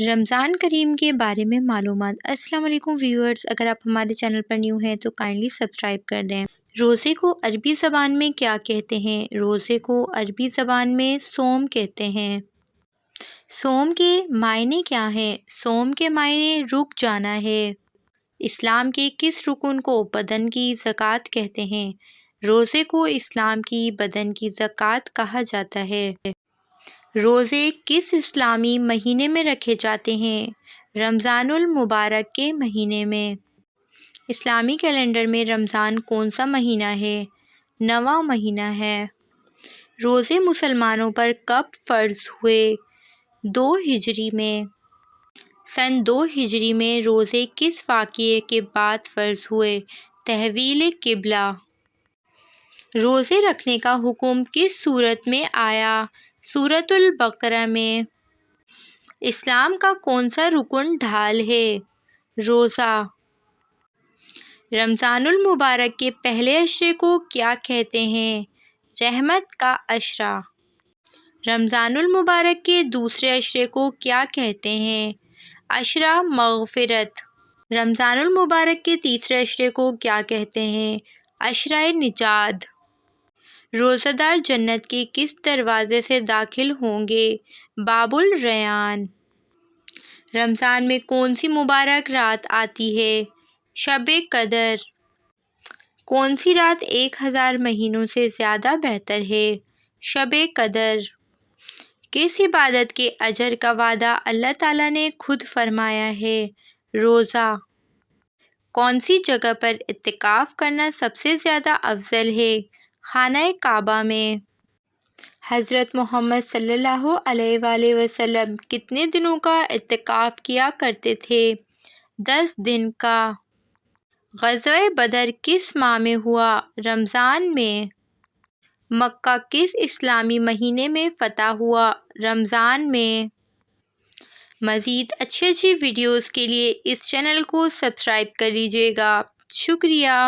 رمضان کریم کے بارے میں معلومات۔ السلام علیکم ویورز، اگر آپ ہمارے چینل پر نیو ہیں تو کائنڈلی سبسکرائب کر دیں۔ روزے کو عربی زبان میں کیا کہتے ہیں؟ روزے کو عربی زبان میں صوم کہتے ہیں۔ صوم کے معنی کیا ہیں؟ صوم کے معنی رک جانا ہے۔ اسلام کے کس رکن کو بدن کی زکوٰۃ کہتے ہیں؟ روزے کو اسلام کی بدن کی زکوٰۃ کہا جاتا ہے۔ روزے کس اسلامی مہینے میں رکھے جاتے ہیں؟ رمضان المبارک کے مہینے میں۔ اسلامی کیلنڈر میں رمضان کون سا مہینہ ہے؟ 9واں مہینہ ہے۔ روزے مسلمانوں پر کب فرض ہوئے؟ 2 ہجری میں۔ سن 2 ہجری میں روزے کس واقعے کے بعد فرض ہوئے؟ تحویل قبلہ۔ روزے رکھنے کا حکم کس سورت میں آیا؟ سورۃ البقرہ میں۔ اسلام کا کون سا رکن ڈھال ہے؟ روزہ۔ رمضان المبارک کے پہلے عشرے کو کیا کہتے ہیں؟ رحمت کا عشرہ۔ رمضان المبارک کے دوسرے عشرے کو کیا کہتے ہیں؟ عشرہ مغفرت۔ رمضان المبارک کے تیسرے عشرے کو کیا کہتے ہیں؟ عشرہ نجات۔ روزہ دار جنت کے کس دروازے سے داخل ہوں گے؟ باب الریان۔ رمضان میں کون سی مبارک رات آتی ہے؟ شب قدر۔ کون سی رات 1000 مہینوں سے زیادہ بہتر ہے؟ شب قدر۔ کس عبادت کے اجر کا وعدہ اللہ تعالیٰ نے خود فرمایا ہے؟ روزہ۔ کون سی جگہ پر اعتکاف کرنا سب سے زیادہ افضل ہے؟ خانہ کعبہ میں۔ حضرت محمد صلی اللہ علیہ وآلہ وسلم کتنے دنوں کا اعتکاف کیا کرتے تھے؟ 10 دن کا۔ غزوہ بدر کس ماہ میں ہوا؟ رمضان میں۔ مکہ کس اسلامی مہینے میں فتح ہوا؟ رمضان میں۔ مزید اچھی ویڈیوز کے لیے اس چینل کو سبسکرائب کر لیجیے گا۔ شکریہ۔